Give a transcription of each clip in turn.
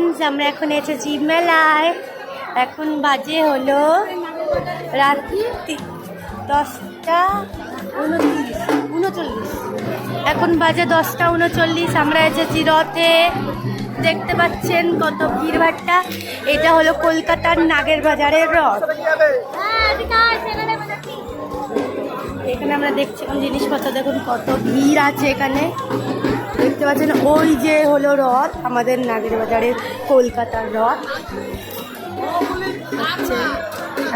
Friends, আমরা এখন এসেছি মেলায়। এখন বাজে হলো রাত্রি 10:39। এখন বাজে 10:39। আমরা এসেছি রথে। দেখতে পাচ্ছেন কত ভিড়ভাট্টা। এটা হলো কলকাতার নাগের বাজারের রথ। এখানে আমরা দেখছিলাম জিনিসপত্র, দেখুন কত ভিড় আছে এখানে। দেখতে পাচ্ছেন ওই যে হলো রথ, আমাদের নাগের বাজারের কলকাতার রথ।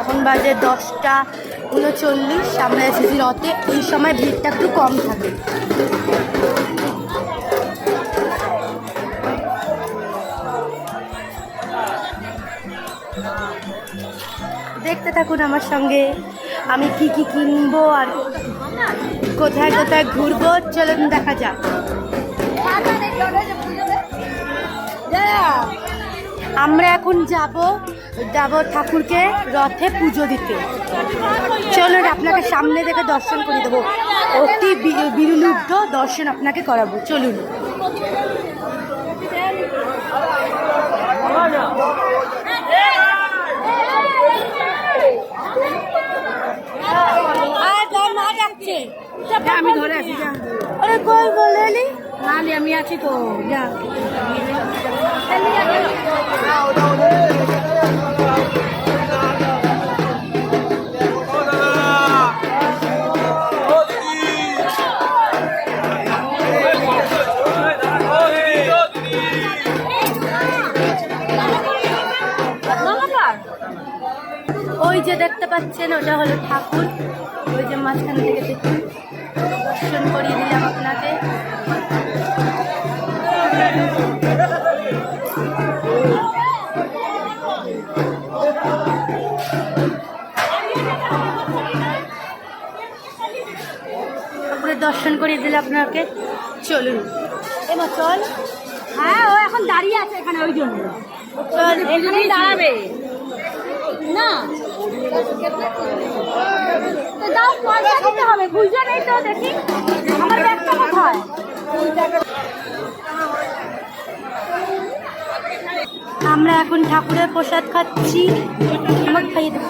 এখন বাজে 10:39। আমরা এসেছি রথে। এই সময় ভিড়টা একটু কম থাকে। দেখতে থাকুন আমার সঙ্গে, আমি কি কি কিনবো আর কোথায় কোথায় ঘুরবো, চলুন দেখা যাক। আমরা এখন যাব ঠাকুরকে রথে পুজো দিতে। চলুন আপনাকে সামনে থেকে দর্শন করে দেবো, অতি বিরলুব্ধ দর্শন আপনাকে করাবো। চলুন। আমি ধরে আছি। আরে কই বলেনি? না আমি আছি তো। যা ওই যে দেখতে পাচ্ছেন, ওটা হলো ঠাকুর। ওই যে মাঝখান থেকে দেখুন, দর্শন করিয়ে দিলাম আপনাকে। ঠাকুরের দর্শন করিয়ে দিলে আপনাকে। চলুন এমা চল। হ্যাঁ, ও এখন দাঁড়িয়ে আছে এখানে, ওই জন্য চল এখানেই দাঁড়াবে না। দাও, পয়সা দিতে হবে, বুঝতে নেই তো। দেখি আমার ব্যাগটা কোথায়। আমরা এখন ঠাকুরের প্রসাদ খাচ্ছি। আমাকে খাইয়ে দেব।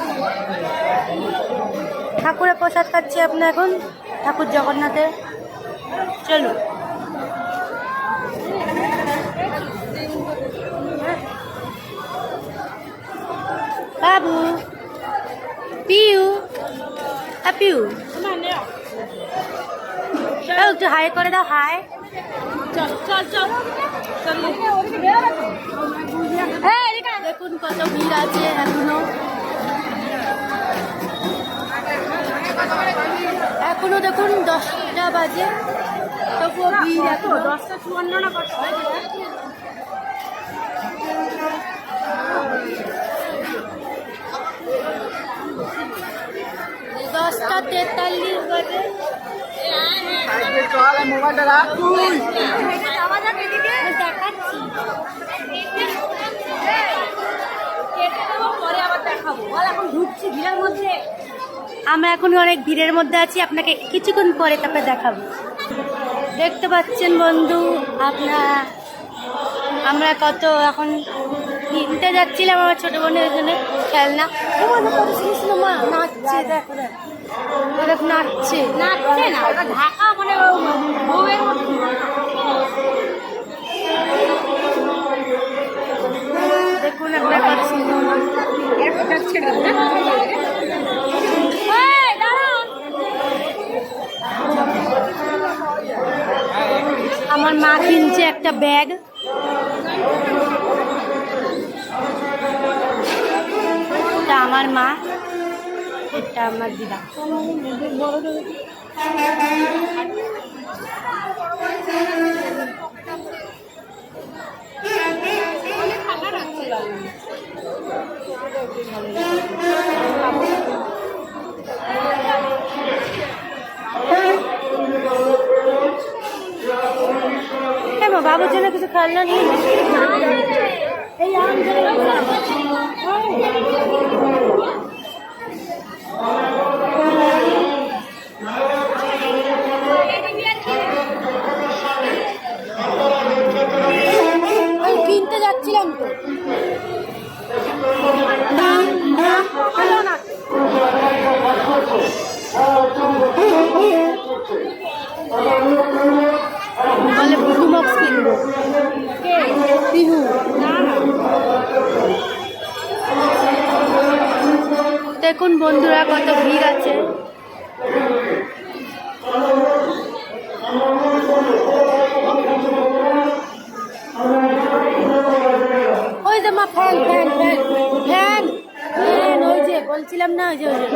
ঠাকুরের প্রসাদ খাচ্ছি আপনার এখন, ঠাকুর জগন্নাথের। চলুন। বাবু পিউ, পিউ একটু হাই করে দাও। হাই। দেখুন কত ভিড় আছে এখনো দেখুন 10টা বাজে, তবুও ভিড় এত। 10:54 না কত? 10:43 বাজে। মোবাইলটা রাখ তুই। দেখাচ্ছি। এখন ঢুকছি ভিড়ের মধ্যে। আমরা এখন অনেক ভিড়ের মধ্যে আছি, আপনাকে কিছুক্ষণ পরে তারপরে দেখাবো। দেখতে পাচ্ছেন বন্ধু আপনারা, আমরা কত এখন কিনতে যাচ্ছিলাম আমার ছোট বোনের জন্য খেলনা। মা নাচছে, দেখো দেখো নাচছে না, ওটা ঢাকা মানে বউয়ের মতো। দেখুন আপনার কত সুন্দর। আমার মা কিনছে একটা ব্যাগ। এটা আমার মা, এটা আমার দিদা। বাবুর জন্য কিছু খেলনা নিয়ে এই কিনতে যাচ্ছিলাম তো। বিহু। দেখুন বন্ধুরা কত ভিড় আছে। ওই যে মা fan fan fan fan fan, ওই যে বলছিলাম না, ওই যে ওই যে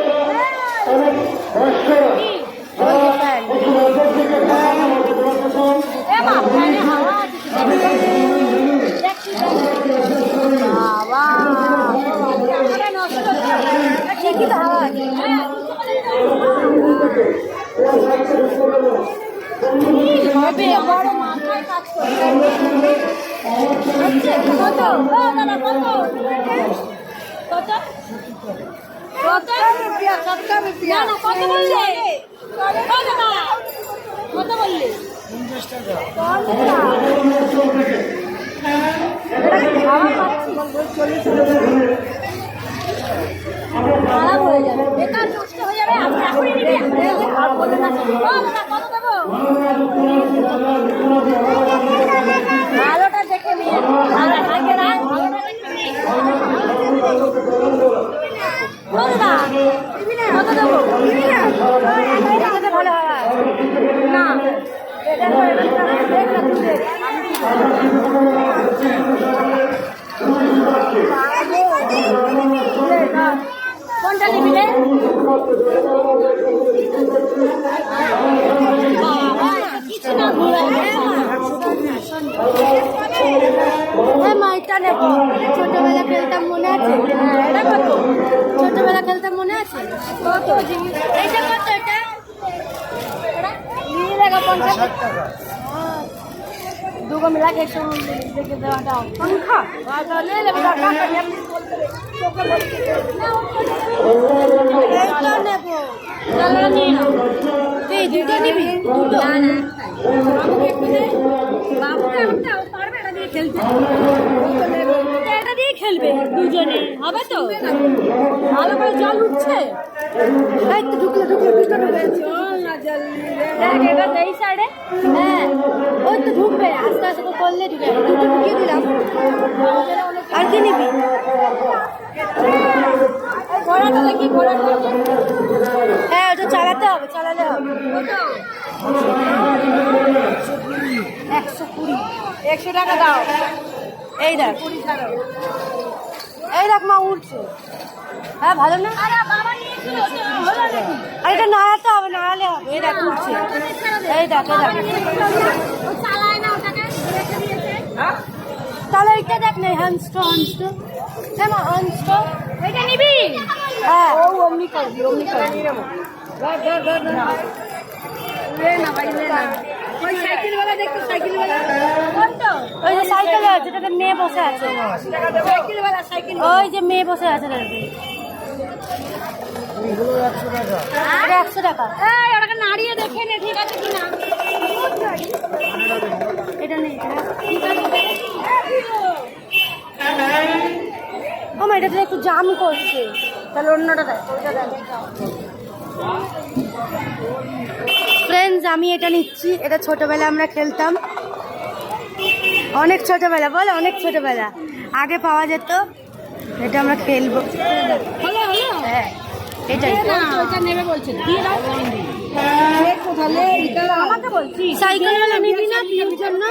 ফ্যান। ফ্যানে হাওয়া আছে, ঠিকই তো হাওয়া আছে। খারাপ হয়ে যাবে, বেকার নষ্ট হয়ে যাবে। আপনি এখনই নিবি, আর বলবেন না কত দেবো। ভালোটা দেখে নিয়ে ভালোটা দেখে কত দেবো ভালো হয় না। কোনটা নিবি রে? মাইটা নেবো, ছোটবেলা খেলতাম মনে আছে? এটা কত? ছোটবেলা খেলতাম মনে আছে? কত? এইটা কত? এটা 50 টাকা। দুগো মিলা के দেখে দেওয়াটা पंखा ले ले बेटा टाका এইটা নেব। চলো নিয়ে নাও। এই দুটো নিবি? দুটো না না, বাবুকে একটু দে। বাবুকে একটা পারবে এটা দিয়ে খেলতে? এটা দিয়ে খেলবে দুজনে, হবে তো? ভালো করে জল উঠছে। এই তো ঢুকলো ঢুকলো ঢুকলো চল না জলদি দেখ এটা এই সাইডে। হ্যাঁ ওই তো ঢুকবে, আস্তে আস্তে করলে ঢুকে। দুটো ঢুকিয়ে দিলাম। আর কি নিবি? ঘোড়াটা দেখি, ঘোড়াটা। হ্যাঁ ওটা চালাতে হবে, চালালে হবে। 120 100 টাকা দাও। এই দেখ, এই দেখ মা উঠছে। হ্যাঁ ভালো না? আর এটা নাড়াতে হবে, নাড়ালে হবে। এই দেখ উঠছে, এই দেখ এই দেখ। তাহলে এইটা দেখ না, হ্যান্ডস্টো হ্যান্ডস্টো। হ্যাঁ মা হ্যান্ডস্টো এটা নিবি? হ্যাঁ ও অমনি করবি, অমনি করবি। ওই সাইকেলওয়ালা দেখতো, সাইকেলওয়ালা ওই যে সাইকেল আছে, যেটাতে মেয়ে বসে আছে। সাইকেলওয়ালা সাইকেল, ওই যে মেয়ে বসে আছে তাতে। 100 টাকা। এই ওটাকে নাড়িয়ে দেখে নে ঠিক আছে কিনা। এটা নেই ঠিক আছে। আমার এটাতে একটু জাম করছে, তাহলে অন্যটা দেয়, ওইটা দেয়। ফ্রেন্ডস আমি এটা নিচ্ছি, এটা ছোটবেলা আমরা খেলতাম, অনেক ছোটবেলা, বল অনেক ছোটবেলা আগে পাওয়া যেত। এটা আমরা খেলবো। হ্যাঁ এটাই নেবে বলছে। সাইকেলওয়ালা নিবি না বিয়ের জন্য?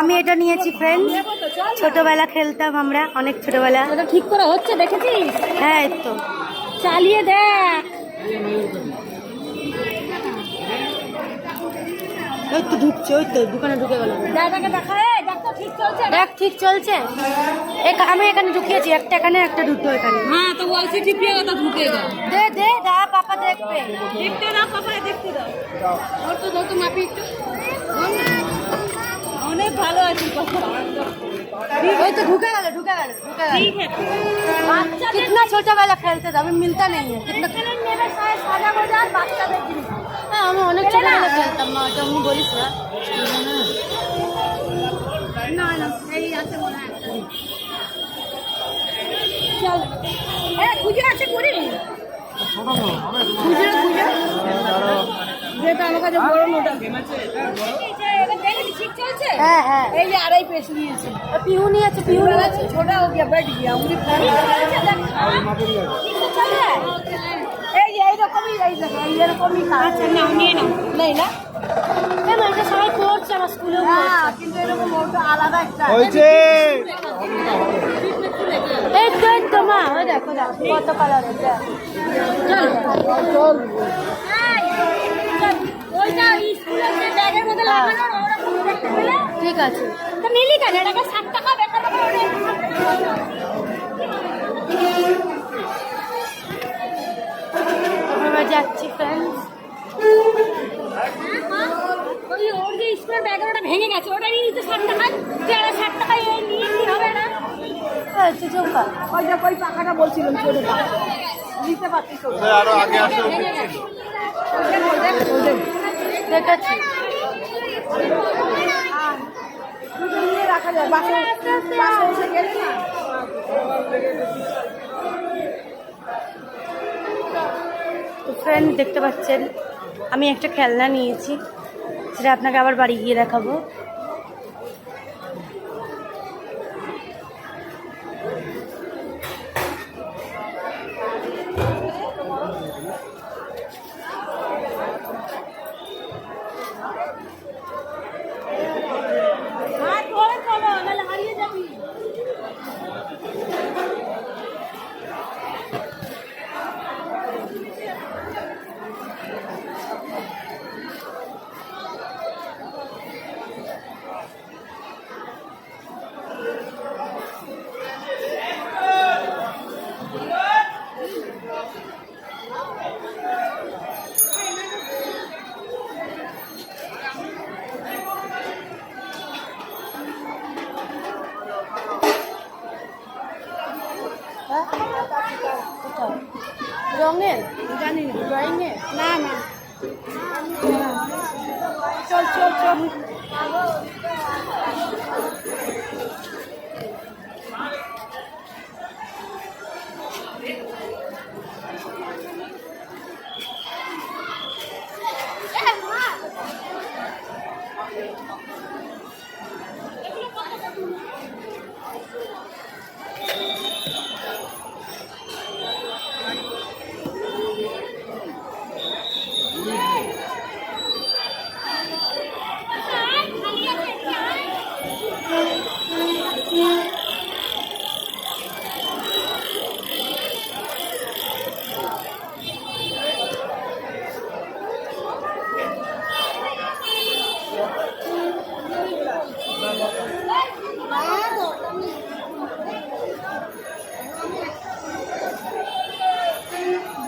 আমি এটা নিয়েছি ফ্রেন্ডস, ছোটবেলা খেলতাম আমরা, অনেক ছোটবেলা। এটা ঠিক করে হচ্ছে দেখেছিস? হ্যাঁ এই তো চালিয়ে দেখ। ওই তো ঢুকছে, ওই তো দোকানে ঢুকে গেল। দেখ ঠিক চলছে। আমি এখানে ঢুকিয়েছি, একটা এখানে একটা দুটো এখানে। হ্যাঁ তো বলছি টিপিয়েগা, ঢুকেগা। দে দে দা, পাপা দেখবে। দেখতে না পাপা, দেখতে দাও। ওর তো দাও তো মাপি একটু। অনেক ভালো আছে পাপা। ওই तो ढुका गया ढुका गया ढुका गया। ठीक है বাচ্চা कितना छोटा वाला खेलते थे, अभी मिलता नहीं है। कितना নেবে সাদা বাজার বাচ্চাদের জিনিস। হ্যাঁ আমি অনেক ছোটবেলা খেলতাম, মা তো আমি বলিস না। না না এই আছে মনে হয় একটা। চল এ খুঁজে আছে করি খুঁজে খুঁজে যেটা আমার কাছে বড় নোটা আছে। হ্যাঁ হ্যাঁ এই যে আড়াই পেশ নিয়েছে, পিউনি আছে, পিউনি আছে। छोटा हो गया बैठ गया उंगली এইরকমই আচ্ছা নাও নিয়ে নাও। নেই না, কেন এটা সবাই পড়ছে, আমার স্কুলেও হ্যাঁ কিন্তু এরকম ওটা আলাদা একটা হয়েছে। এই তো এই তো মা, ওই দেখো দেখো কত কালার এটা। ওইটা স্কুলের যে ব্যাগের মধ্যে লাগানো ওরকম দেখতে পেলে ঠিক আছে। তো নিলি কেন, এটা 60 টাকা বেকার টাকা ওটা আমরা যাচ্ছি ফ্রেন্ডস। ওই ওর যে স্কুলের ব্যাগের ওটা ভেঙে গেছে, ওটা নিয়ে নিতে 60 টাকা, যে 60 টাকায় এই নিয়ে কি হবে না, আচ্ছা চৌকা ওই যে ওই পাখাটা বলছিলাম ছোটো নিতে পারতিস ওটা। ওদের আরো আগে আসো। ভেঙে গেছে দেখাচ্ছি। দুটো নিয়ে রাখা যায়, বাসে বাসে এসে গেলে না তো ফ্রেন্ড দেখতে পাচ্ছেন আমি একটা খেলনা নিয়েছি, সেটা আপনাকে আবার বাড়ি গিয়ে দেখাবো। আর পরে করো নাহলে হারিয়ে যাবি। হ্যাঁ? কোথায়? রঙের জানি না, ড্রয়িংয়ের? না না চল চল চল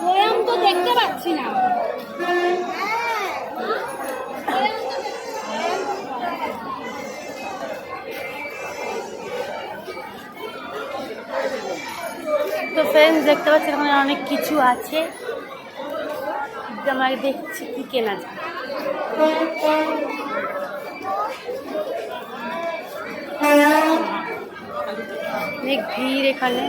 বয়াম তো দেখতে পাচ্ছি না। তো ফ্রেন্ডস দেখতে পাচ্ছেন এখানে অনেক কিছু আছে, আমাকে দেখছি কি কেনা যায়। অনেক ভিড় এখানে।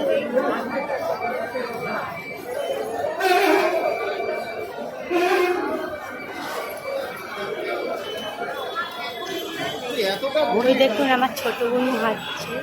ওই দেখুন আমার ছোট বোন হাঁটছে।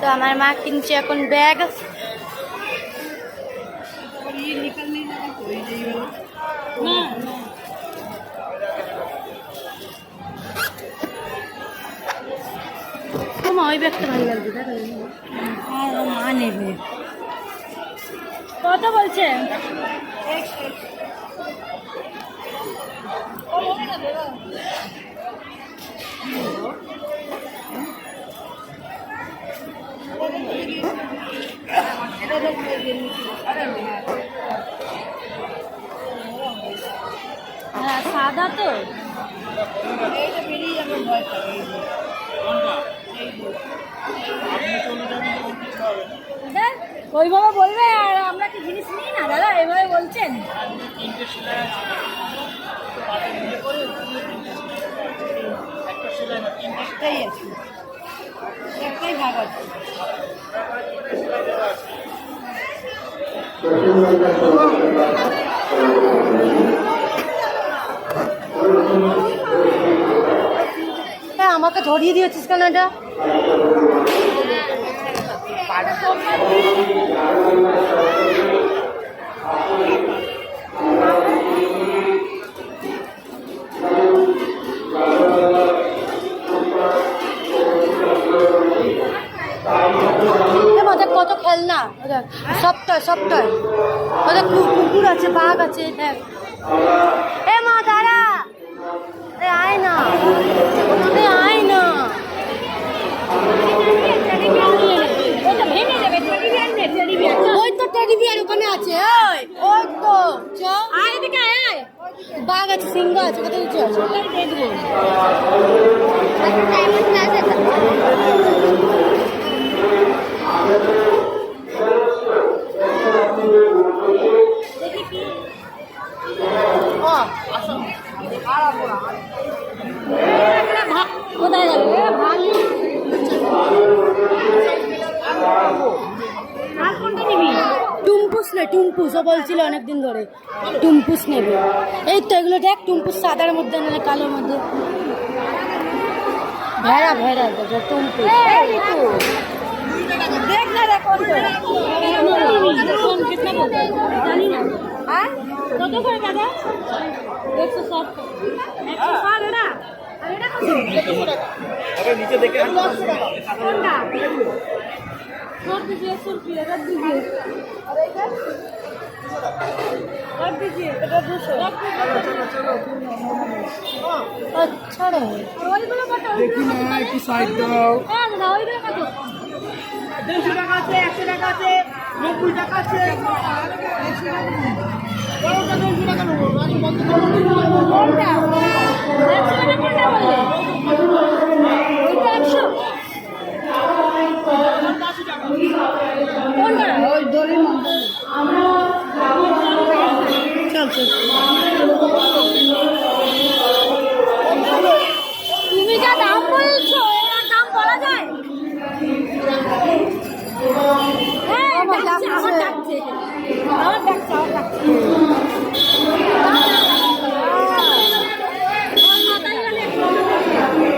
তো আমার মা কিনছে এখন ব্যাগ। ওই ব্যাগটা ভালো লাগবে, মা নেবে। কত বলছেন? সাদা তো ওইভাবে বলবে আর আমরা কি জিনিস নিই না দাদা, এইভাবে বলছেন। একটাই আছে, একটাই ভাগ আছে। হ্যাঁ, আমাকে ধরিয়ে দিয়েছিস কেন এটা? ওদের কত খেলনা, ওদের সবটাই সবটাই, ওদের কুকুর আছে, বাঘ আছে। দেখ এ মা দাঁড়া, আয় না, আয় না। ওই তো টেডি বিয়ার ওখানে আছে, ওই তো বাঘ আছে, সিংহ আছে, কত কিছু আছে। কোথায় যাবে আর কোনটা নিবি? টুম্পুস নে, টুম্পুস ও বলছিল অনেকদিন ধরে টুম্পুস নেবে। এই তো এগুলো দেখ, টুম্পুস সাদার মধ্যে নাহলে কালোর মধ্যে। ভেড়া ভেড়া টুম্পুস দেখ না দেখ জানি না। হ্যাঁ কত করে দাদা? 160। 160 এটা? আর এটা কত? নিচে দেখে কোনটা? छोड़ दीजिए 100 रुपये रख दीजिए। और एक रख दीजिए, এটা 200 আচ্ছা রে। আর ওইগুলো কত? দেখি না একটু সাইড দাও। হ্যাঁ দাদা ওইগুলো কত? 150 টাকা আছে, 100 টাকা আছে, 90 টাকা আছে, 100 টাকা নেবো। বড়টা 200 টাকা নেবো। আমি বন্ধ করব। কোনটা? 100 টাকা কোনটা বললে? ওইটা 100। কোনটা? ওই দড়ির মধ্যে চল চল। তুমি যা দাম বলছো এর দাম বলা যায়? হ্যাঁ আমার ডাকছে, আমার ডাকছে।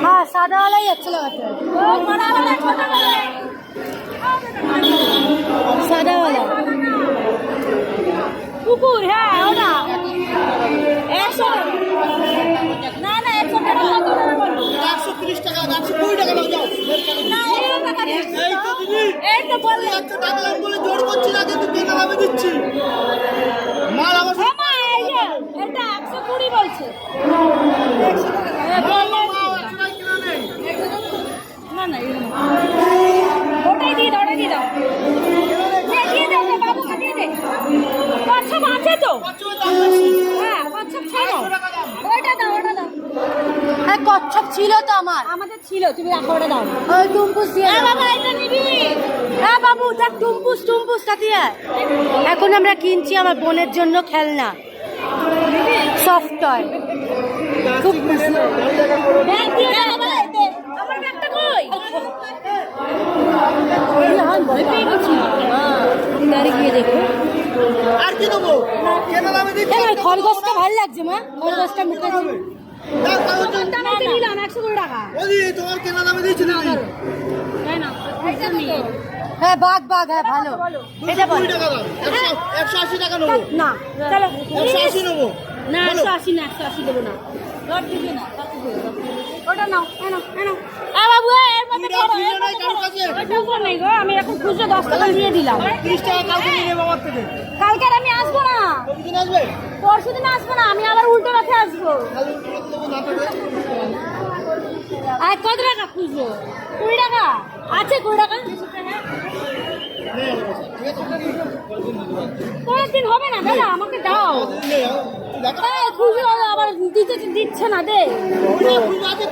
হ্যাঁ, সাদাওয়ালাই আচ্ছা লাগাতে হবে। সাদাওয়ালা কুকুর, হ্যাঁ ওটা 100 না না 100 টাকা কত টাকা বলবো? 130 টাকা, 120 টাকা দাও যাও। না এই টাকা নেই। এই তো দিদি, এই তো বললে একটা টাকা বলে জোর করছি না, কিন্তু কেনা দামে দিচ্ছি। মাল আমার হ্যাঁ মা এই যে এটা 120 বলছে। না না ওটাই দিয়ে দাও, ওটাই দিয়ে দাও। দিয়ে দাও রে বাবুকে দিয়ে দে। কচ্ছপ আছে তো? হ্যাঁ কচ্ছপ ছিল। ওইটা দাও, ওটা দাও। হ্যাঁ, কচ্ছপ ছিল তো আমার। আমাদের ছিল, তুমি রাখো, ওটা দাও। ওই টুম্পুস দিয়ে হ্যাঁ দাও। বাবা এটা নিবি? হ্যাঁ বাবু দেখ, টুম্পুস টুম্পুসটা দিয়ে। এখন আমরা কিনছি আমার বোনের জন্য খেলনা, সফট টয়। খুব ব্যাগ দিয়ে দাও বাবা এতে। আমার ব্যাগটা কই? ভয় পেয়ে গেছি। গাড়ি গিয়ে দেখো। আর কি দেবো? কেনা দামে দিচ্ছি। এই খরগোশটা ভালো লাগছে মা, খরগোশটা মুখে দাও, দাও, দাও। দাম তো নিলাম 120 টাকা। ওই তোমার কেনা দামে দিচ্ছি দিদি। তাই না? এইটা নিয়ে হ্যাঁ, বাঘ বাঘ, হ্যাঁ ভালো। এটা বল 220 টাকা দাও। 180 টাকা নেবো। না, চলো 180 নেবো। না 180 না, 180 দেবো না। রড দিবে না, কত দেবে? ওটা নাও, এনো এনো। আ বাবু এর মধ্যে কুড়িটা করো, খুঁজে এর নাই মধ্যে কারোর করো। কাছে? ওইটা উপর নেই গো, আমি এখন খুচরো 10 টাকা দিয়ে দিলাম। 30 টাকা কালকে নিয়ে নেবো আমার থেকে। কালকে আর আমি আসবো না, কতদিন আসবে? পরশুদিন আসবো না, আমি আবার উল্টো রাতে আসবো। কালকে উঠে দেবো না পেলে। আর কত টাকা খুচরো? 20 টাকা আছে, 20 টাকা। পরের দিন হবে না দাদা, আমাকে দাও। নে, দেখা। খুচরো আবার দিচ্ছে না দে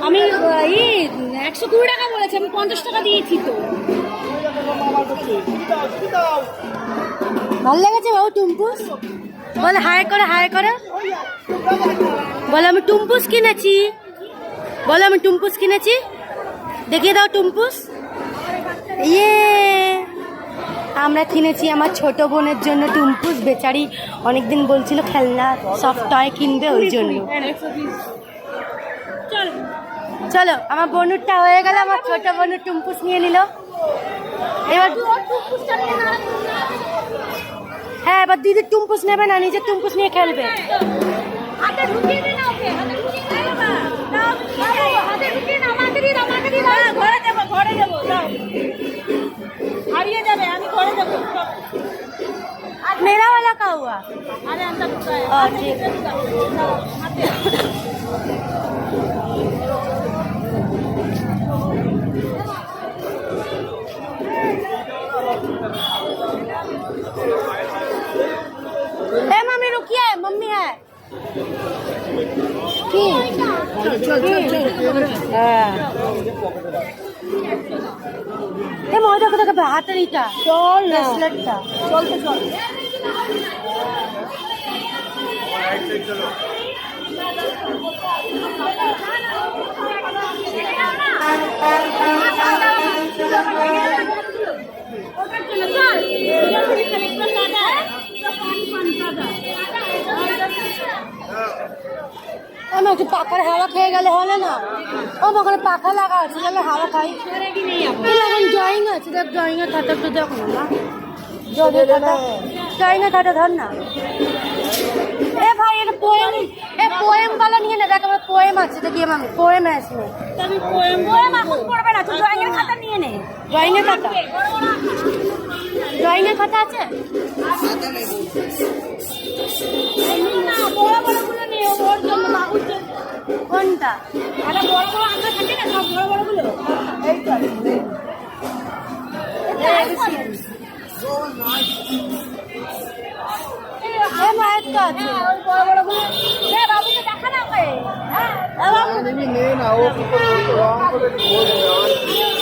আমি 120 টাকা বলেছি, আমি 50 টাকা দিয়েছি তো। ভালো লেগেছে বাবু টুম্পুস? বলে হাই করে, হাই করে বলে আমি টুম্পুস কিনেছি, বলে আমি টুম্পুস কিনেছি, দেখিয়ে দাও টুম্পুস। ইয়ে আমরা কিনেছি আমার ছোট বোনের জন্য টুম্পুস, বেচারি অনেকদিন বলছিল খেলনা সফট টয় কিনবে, ওই জন্য। চলো আমার বনুরটা হয়ে গেল, আমার ছোট বোনুর টুম্পুস নিয়ে নিল। এবার হ্যাঁ, এবার দিদির টুম্পুস নেবে না, নিজের টুম্পুস নিয়ে খেলবে। হাতে ঢুকিয়ে দে না ওকে, হাতে ঢুকিয়ে দে না, দাও হাতে ঢুকিয়ে না, আমাকে দিয়ে দাও, আমাকে দিয়ে দাও। ঘরে দেবো, ঘরে দেবো, দাও। হারিয়ে যাবে, আমি ঘরে দেবো। मेरा वाला का हुआ? अरे अंदर ढुका है। ठीक है। हाथे ए मम्मी रुकिए, मम्मी है কি? হ্যাঁ এ মজা কথা কে হাতের ইটা চল ব্রেসলেটটা চলতে চল। আমি একটু পাখার হাওয়া খেয়ে গেলে হলে না? ও ওখানে পাখা লাগা আছে, তাহলে হাওয়া খাই। এখন ড্রয়িং আছে, দেখ ড্রয়িং এর খাতাটা দেখো না, ড্রয়িং এর খাতা ধর না। এ ভাই এটা পোয়েম, এ পোয়েম वाला নিয়ে না, দেখ আমার পোয়েম আছে, দেখি আমি পোয়েম আছে। আমি পোয়েম এখন পড়বে না, তুই ড্রয়িং এর খাতা নিয়ে নে। ড্রয়িং এর খাতা, ড্রয়িং এর খাতা আছে? না, বড় বড় গুলো নে, ওর জন্য বাবুর জন্য। কোনটা? আরে বড় বড় আমরা থাকে না, সব বড় বড় গুলো। এই তো মায়ের তো আছে। হ্যাঁ, ওই বড় বড় গুলো। এ বাবুকে দেখা না ওকে। হ্যাঁ, না ও কি করে রং করে বলবে